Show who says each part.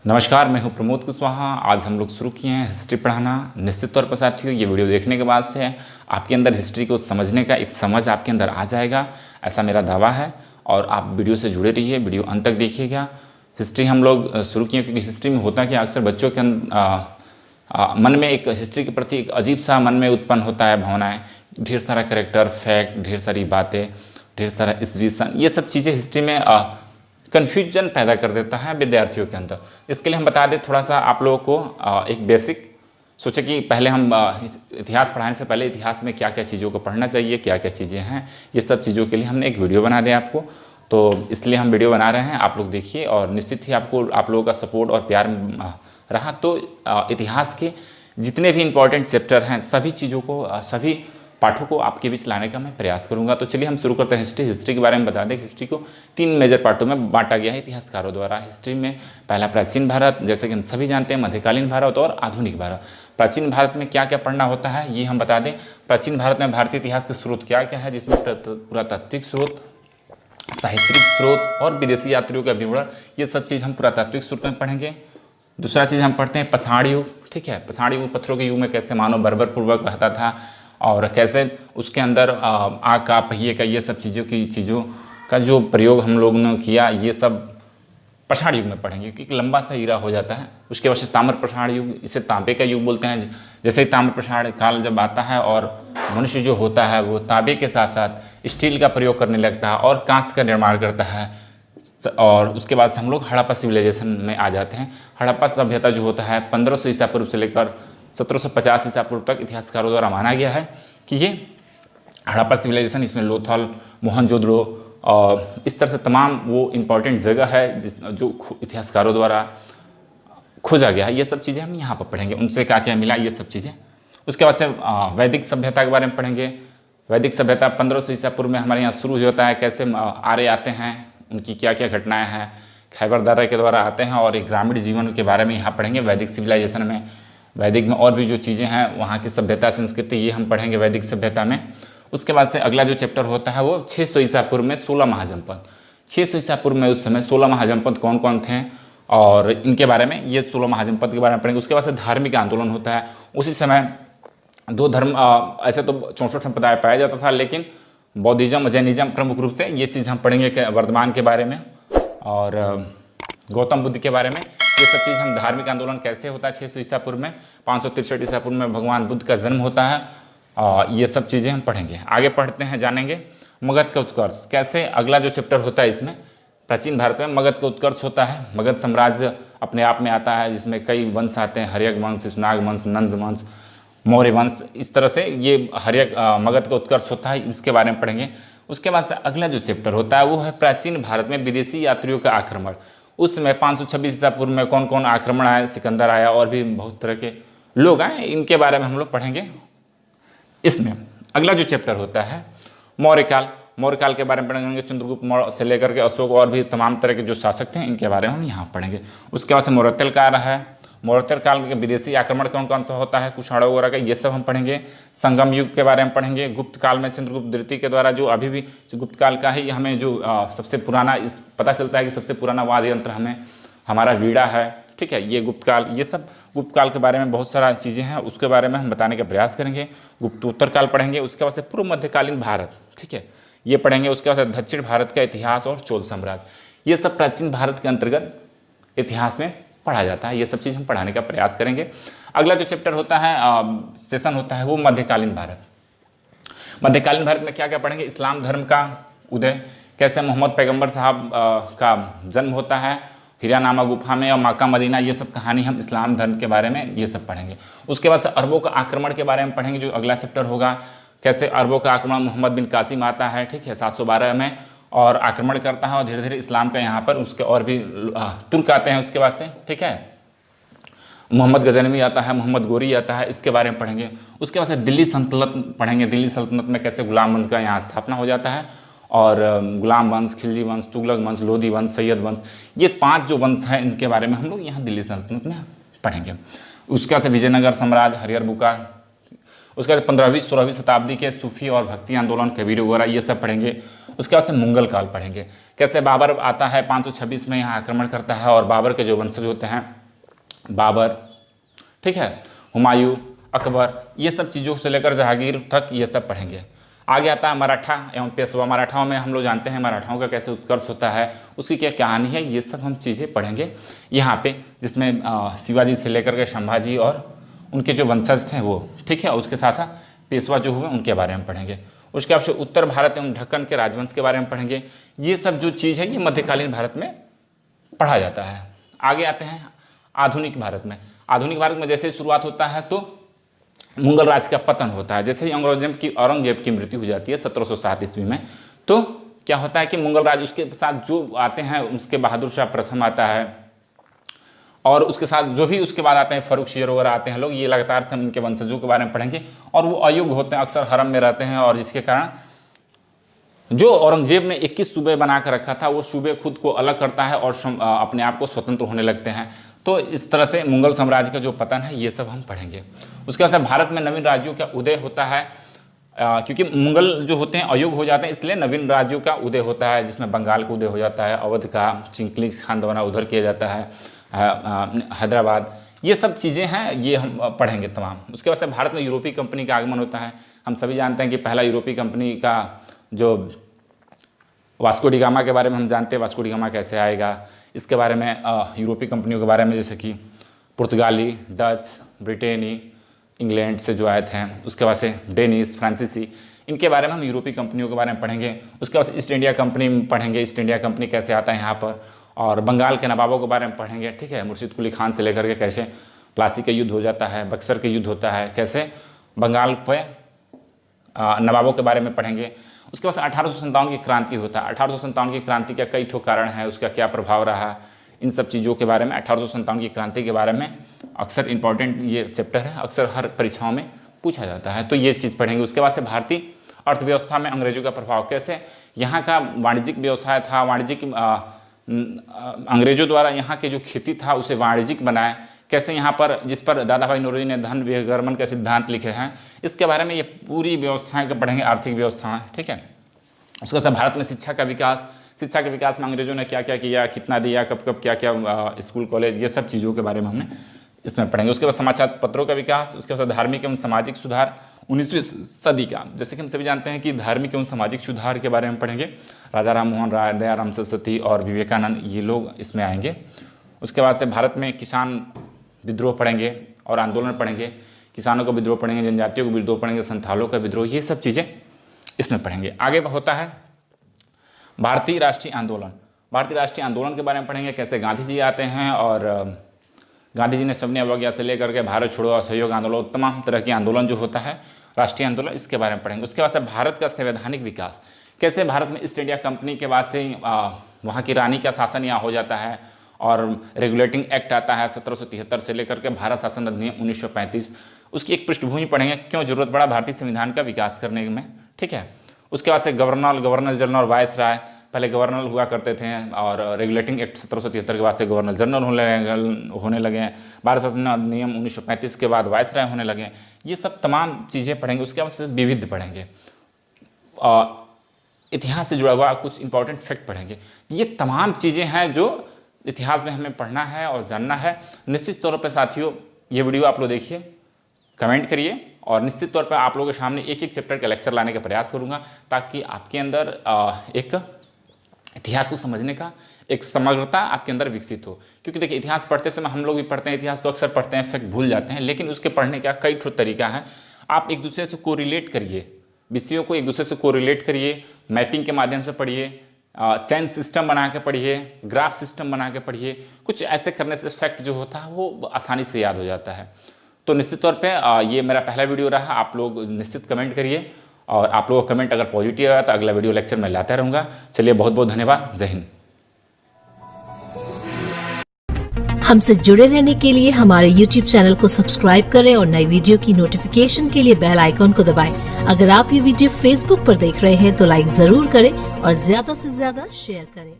Speaker 1: नमस्कार, मैं हूं प्रमोद कुशवाहा। आज हम लोग शुरू किए हैं हिस्ट्री पढ़ाना। निश्चित तौर पर साथियों, ये वीडियो देखने के बाद से आपके अंदर हिस्ट्री को समझने का एक समझ आपके अंदर आ जाएगा, ऐसा मेरा दावा है। और आप वीडियो से जुड़े रहिए, वीडियो अंत तक देखिएगा। हिस्ट्री हम लोग शुरू किए क्योंकि हिस्ट्री में होता क्या, अक्सर बच्चों के मन में एक हिस्ट्री के प्रति एक अजीब सा मन में उत्पन्न होता है भावनाएँ। ढेर सारा करेक्टर, फैक्ट, ढेर सारी बातें, ढेर सारा ईस्वीसन, ये सब चीज़ें हिस्ट्री में कन्फ्यूजन पैदा कर देता है विद्यार्थियों के अंदर। इसके लिए हम बता दें थोड़ा सा आप लोगों को एक बेसिक। सोचे कि पहले हम इतिहास पढ़ाने से पहले इतिहास में क्या क्या चीज़ों को पढ़ना चाहिए, क्या क्या चीज़ें हैं, ये सब चीज़ों के लिए हमने एक वीडियो बना दिया आपको। तो इसलिए हम वीडियो बना रहे हैं, आप लोग देखिए। और निश्चित ही आपको आप लोगों का सपोर्ट और प्यार रहा तो इतिहास के जितने भी इम्पोर्टेंट चैप्टर हैं सभी चीज़ों को, सभी पाठों को आपके बीच लाने का मैं प्रयास करूंगा। तो चलिए हम शुरू करते हैं। हिस्ट्री के बारे में बता दें। हिस्ट्री को 3 मेजर पार्टों में बांटा गया है इतिहासकारों द्वारा। हिस्ट्री में पहला प्राचीन भारत, जैसे कि हम सभी जानते हैं, मध्यकालीन भारत और आधुनिक भारत। प्राचीन भारत में क्या क्या पढ़ना होता है ये हम बता दें। प्राचीन भारत में भारतीय इतिहास के स्रोत क्या क्या है, जिसमें पुरातात्विक स्रोत, साहित्यिक स्रोत और विदेशी यात्रियों का विवरण, ये सब चीज़ हम पुरातात्विक स्रोत में पढ़ेंगे। दूसरा चीज़ हम पढ़ते हैं पछाड़ युग। ठीक है, पछाड़ युग पत्थरों के युग में कैसे मानव बर्बर पूर्वक रहता था और कैसे उसके अंदर आग का, पहिए का, ये सब चीज़ों का जो प्रयोग हम लोगों ने किया, ये सब पछाड़ युग में पढ़ेंगे क्योंकि लंबा सा हीरा हो जाता है। उसके बाद से ताम्र पछाड़ युग, इसे तांबे का युग बोलते हैं। जैसे ही ताम्र पछाड़ काल जब आता है और मनुष्य जो होता है वो तांबे के साथ साथ स्टील का प्रयोग करने लगता है और कांस्य का निर्माण करता है। और उसके बाद से हम लोग हड़प्पा सिविलाइजेशन में आ जाते हैं। हड़प्पा सभ्यता जो होता है 1500 ईसा पूर्व से लेकर 1750 ईसा पूर्व तक इतिहासकारों द्वारा माना गया है कि ये हड़प्पा सिविलाइजेशन, इसमें लोथल, मोहनजोदड़ो और इस तरह से तमाम वो इम्पॉर्टेंट जगह है जो इतिहासकारों द्वारा खोजा गया है। ये सब चीज़ें हम यहाँ पर पढ़ेंगे, उनसे क्या क्या मिला, ये सब चीज़ें। उसके बाद से वैदिक सभ्यता के बारे में पढ़ेंगे। वैदिक सभ्यता 1500 ईसा पूर्व में हमारे यहाँ शुरू होता है। कैसे आर्य आते हैं, उनकी क्या क्या घटनाएँ हैं, खैबर दर्रा के द्वारा आते हैं और एक ग्रामीण जीवन के बारे में यहाँ पढ़ेंगे वैदिक सिविलाइजेशन में। वैदिक में और भी जो चीज़ें हैं, वहाँ की सभ्यता, संस्कृति, ये हम पढ़ेंगे वैदिक सभ्यता में। उसके बाद से अगला जो चैप्टर होता है वो 600 ईसा पूर्व में 16 महाजनपद। 600 ईसा पूर्व में उस समय 16 महाजनपद कौन कौन थे और इनके बारे में, ये 16 महाजनपद के बारे में पढ़ेंगे। उसके बाद से धार्मिक आंदोलन होता है। उसी समय 2 धर्म, ऐसे तो 64 संप्रदाय पाया जाता था, लेकिन बौद्धिज्म और जैनिज्म प्रमुख रूप से, ये चीज़ हम पढ़ेंगे वर्धमान के बारे में और गौतम बुद्ध के बारे में। ये सब चीज़ हम, धार्मिक आंदोलन कैसे होता है 600 ईसा पूर्व में, 563 ईसा पूर्व में भगवान बुद्ध का जन्म होता है, ये सब चीज़ें हम पढ़ेंगे। आगे पढ़ते हैं, जानेंगे मगध का उत्कर्ष कैसे। अगला जो चैप्टर होता है इसमें, प्राचीन भारत में मगध का उत्कर्ष होता है। मगध साम्राज्य अपने आप में आता है, जिसमें कई वंश आते हैं, हर्यक वंश, शिशुनाग वंश, नंद वंश, मौर्य वंश, इस तरह से ये मगध का उत्कर्ष होता है। इसके बारे में पढ़ेंगे। उसके बाद से अगला जो चैप्टर होता है वो है प्राचीन भारत में विदेशी यात्रियों का आक्रमण। उसमें 526 ईसा पूर्व में कौन कौन आक्रमण आए, सिकंदर आया और भी बहुत तरह के लोग आए, इनके बारे में हम लोग पढ़ेंगे इसमें। अगला जो चैप्टर होता है मौर्यकाल। मौर्यकाल के बारे में पढ़ेंगे। चंद्रगुप्त मौर्य से लेकर के अशोक और भी तमाम तरह के जो शासक थे, इनके बारे में हम यहाँ पढ़ेंगे। उसके बाद से मौर्योत्तर काल है। मौर्योत्तर काल में विदेशी आक्रमण कौन कौन सा होता है, कुषाणों वगैरह का, ये सब हम पढ़ेंगे। संगम युग के बारे में पढ़ेंगे। गुप्त काल में चंद्रगुप्त द्वितीय के द्वारा, जो अभी भी जो गुप्त काल का ही हमें जो सबसे पुराना इस पता चलता है कि सबसे पुराना वाद्य यंत्र हमें हमारा वीणा है। ठीक है, ये गुप्त काल, ये सब गुप्त काल के बारे में बहुत सारा चीज़ें हैं, उसके बारे में हम बताने का प्रयास करेंगे। गुप्तोत्तर काल पढ़ेंगे। उसके बाद से पूर्व मध्यकालीन भारत, ठीक है, ये पढ़ेंगे। उसके बाद से दक्षिण भारत का इतिहास और चोल साम्राज्य, ये सब प्राचीन भारत के अंतर्गत इतिहास में पढ़ा जाता है। ये सब चीज़ हम पढ़ाने का प्रयास करेंगे। अगला जो चैप्टर होता है, सेशन होता है, वो मध्यकालीन भारत। मध्यकालीन भारत में क्या क्या पढ़ेंगे, इस्लाम धर्म का उदय, कैसे मोहम्मद पैगंबर साहब का जन्म होता है हीरानामा गुफा में और मक्का मदीना, ये सब कहानी हम इस्लाम धर्म के बारे में ये सब पढ़ेंगे। उसके बाद से अरबों का आक्रमण के बारे में पढ़ेंगे, जो अगला चैप्टर होगा। कैसे अरबों का आक्रमण, मोहम्मद बिन कासिम आता है, ठीक है, 712 में और आक्रमण करता है और धीरे धीरे इस्लाम का यहाँ पर उसके और भी तुर्क आते हैं उसके बाद से, ठीक है। मोहम्मद गजनवी आता है, मोहम्मद गोरी आता है, इसके बारे में पढ़ेंगे। उसके बाद से दिल्ली सल्तनत पढ़ेंगे। दिल्ली सल्तनत में कैसे गुलाम वंश का यहाँ स्थापना हो जाता है और गुलाम वंश, खिलजी वंश, तुगलक वंश, लोधी वंश, सैयद वंश, ये 5 जो वंश हैं, इनके बारे में हम लोग यहाँ दिल्ली सल्तनत में पढ़ेंगे। उसके बाद से विजयनगर साम्राज्य, हरिहर बुका, उसके बाद 15वीं 16वीं शताब्दी के सूफी और भक्ति आंदोलन, कबीर वगैरह, ये सब पढ़ेंगे। उसके बाद से मुगल काल पढ़ेंगे। कैसे बाबर आता है 526 में यहाँ आक्रमण करता है और बाबर के जो वंशज होते हैं बाबर, ठीक है, हुमायूं, अकबर, ये सब चीज़ों से लेकर जहांगीर तक ये सब पढ़ेंगे। आगे आता है मराठा एवं पेशवा। मराठाओं में हम लोग जानते हैं मराठाओं का कैसे उत्कर्ष होता है, उसकी क्या कहानी है, ये सब हम चीज़ें पढ़ेंगे यहाँ पे, जिसमें शिवाजी से लेकर के संभाजी और उनके जो वंशज थे वो, ठीक है। उसके साथ साथ पेशवा जो हुए उनके बारे में पढ़ेंगे। उसके बाद से उत्तर भारत एवं ढक्कन के राजवंश के बारे में पढ़ेंगे। ये सब जो चीज़ है ये मध्यकालीन भारत में पढ़ा जाता है। आगे आते हैं आधुनिक भारत में। आधुनिक भारत में जैसे शुरुआत होता है तो मुगल राज का पतन होता है। जैसे ही औरंगजेब की मृत्यु हो जाती है 1707 ईस्वी में, तो क्या होता है कि मुगल राज, उसके साथ जो आते हैं उसके बहादुर शाह प्रथम आता है, और उसके साथ जो भी उसके बाद आते हैं फर्रुख शेर वगैरह आते हैं लोग, ये लगातार से उनके वंशजों के बारे में पढ़ेंगे। और वो अयोग्य होते हैं, अक्सर हरम में रहते हैं, और जिसके कारण जो औरंगजेब ने 21 सूबे बना कर रखा था वो सूबे खुद को अलग करता है और अपने आप को स्वतंत्र होने लगते हैं। तो इस तरह से मुगल साम्राज्य का जो पतन है ये सब हम पढ़ेंगे। उसके बाद भारत में नवीन राज्यों का उदय होता है, क्योंकि मुगल जो होते हैं अयोग्य हो जाते हैं, इसलिए नवीन राज्यों का उदय होता है, जिसमें बंगाल का उदय हो जाता है, अवध का चिंगलीज खान द्वारा उधर किया जाता है, हैदराबाद, ये सब चीज़ें हैं, ये हम पढ़ेंगे तमाम। उसके बाद से भारत में यूरोपीय कंपनी का आगमन होता है। हम सभी जानते हैं कि पहला यूरोपीय कंपनी का जो वास्को डी गामा के बारे में हम जानते हैं, वास्को डी गामा कैसे आएगा, इसके बारे में यूरोपीय कंपनियों के बारे में, जैसे कि पुर्तगाली, डच, ब्रिटेनी, इंग्लैंड से जो आए थे, उसके बाद से डेनिश, फ्रांसीसी, इनके बारे में हम यूरोपीय कंपनियों के बारे में पढ़ेंगे। उसके बाद ईस्ट इंडिया कंपनी में पढ़ेंगे, ईस्ट इंडिया कंपनी कैसे आता है यहाँ पर, और बंगाल के नवाबों के बारे में पढ़ेंगे, ठीक है। मुर्शिद कुली खान से लेकर के कैसे प्लासी का युद्ध हो जाता है, बक्सर का युद्ध होता है, कैसे बंगाल पे नवाबों के बारे में पढ़ेंगे। उसके बाद 1857 की क्रांति होता है। 1857 की क्रांति का कई ठो कारण है, उसका क्या प्रभाव रहा, इन सब चीज़ों के बारे में 1857 की क्रांति के बारे में अक्सर इंपॉर्टेंट ये चैप्टर है, अक्सर हर परीक्षाओं में पूछा जाता है, तो ये चीज़ पढ़ेंगे। उसके बाद से भारतीय अर्थव्यवस्था में अंग्रेजों का प्रभाव, कैसे यहाँ का वाणिज्यिक व्यवसाय था, वाणिज्यिक अंग्रेजों द्वारा यहाँ के जो खेती था उसे वाणिज्यिक बनाए, कैसे यहाँ पर, जिस पर दादा भाई नौरोजी ने धन विगर्मन के सिद्धांत लिखे हैं, इसके बारे में ये पूरी व्यवस्थाएं का पढ़ेंगे, आर्थिक व्यवस्थाएं, ठीक है। उसके बाद भारत में शिक्षा का विकास, शिक्षा के विकास में अंग्रेजों ने क्या क्या किया, कितना दिया, कब कब क्या क्या स्कूल कॉलेज, ये सब चीज़ों के बारे में हमने इसमें पढ़ेंगे। उसके बाद समाचार पत्रों का विकास, उसके बाद धार्मिक एवं सामाजिक सुधार 19वीं सदी का, जैसे कि हम सभी जानते हैं कि धार्मिक एवं सामाजिक सुधार के बारे में पढ़ेंगे। राजा राम मोहन राय, दयाराम सरस्वती और विवेकानंद, ये लोग इसमें आएंगे। उसके बाद से भारत में किसान विद्रोह पढ़ेंगे और आंदोलन पढ़ेंगे, किसानों का विद्रोह पढ़ेंगे, जनजातियों का विद्रोह पढ़ेंगे, संथालों का विद्रोह, ये सब चीज़ें इसमें पढ़ेंगे। आगे होता है भारतीय राष्ट्रीय आंदोलन। भारतीय राष्ट्रीय आंदोलन के बारे में पढ़ेंगे, कैसे गांधी जी आते हैं और गांधी जी ने सविनय अवज्ञा से लेकर के भारत छोड़ो, असहयोग आंदोलन, तमाम तरह के आंदोलन जो होता है राष्ट्रीय आंदोलन, इसके बारे में पढ़ेंगे। उसके बाद से भारत का संवैधानिक विकास, कैसे भारत में ईस्ट इंडिया कंपनी के बाद से वहाँ की रानी का शासन यहाँ हो जाता है और रेगुलेटिंग एक्ट आता है 1773 से लेकर के भारत शासन अधिनियम 1935, उसकी एक पृष्ठभूमि पढ़ेंगे, क्यों जरूरत पड़ा भारतीय संविधान का विकास करने में, ठीक है। उसके बाद से गवर्नर जनरल और वायस राय, पहले गवर्नर हुआ करते थे और रेगुलेटिंग एक्ट 1773 के बाद से गवर्नर जनरल होने लगे, भारत शासन अधिनियम 1935 के बाद वायस राय होने लगे, ये सब तमाम चीज़ें पढ़ेंगे। उसके बाद से विविध पढ़ेंगे, इतिहास से जुड़ा हुआ कुछ इंपॉर्टेंट फैक्ट पढ़ेंगे। ये तमाम चीज़ें हैं जो इतिहास में हमें पढ़ना है और जानना है। निश्चित तौर पर साथियों ये वीडियो आप लोग देखिए, कमेंट करिए, और निश्चित तौर पर आप लोगों के सामने एक एक चैप्टर का लेक्चर लाने का प्रयास करूंगा, ताकि आपके अंदर एक इतिहास को समझने का एक समग्रता आपके अंदर विकसित हो। क्योंकि देखिए इतिहास पढ़ते समय हम लोग भी पढ़ते हैं, इतिहास तो अक्सर पढ़ते हैं, फैक्ट भूल जाते हैं, लेकिन उसके पढ़ने का कई ठो तरीका है। आप एक दूसरे से कोरिलेट करिए, विषयों को एक दूसरे से कोरिलेट करिए, मैपिंग के माध्यम से पढ़िए, चैन सिस्टम बना के पढ़िए, ग्राफ सिस्टम बना के पढ़िए। कुछ ऐसे करने से फैक्ट जो होता है वो आसानी से याद हो जाता है। तो निश्चित तौर पे ये मेरा पहला वीडियो रहा, आप लोग निश्चित कमेंट करिए, और आप लोगों का कमेंट अगर पॉजिटिव आया तो अगला वीडियो लेक्चर में लाता रहूँगा। चलिए बहुत बहुत धन्यवाद, जय हिंद।
Speaker 2: हमसे जुड़े रहने के लिए हमारे YouTube चैनल को सब्सक्राइब करें और नई वीडियो की नोटिफिकेशन के लिए बेल आइकॉन को दबाएं। अगर आप ये वीडियो Facebook पर देख रहे हैं तो लाइक जरूर करें और ज्यादा से ज्यादा शेयर करें।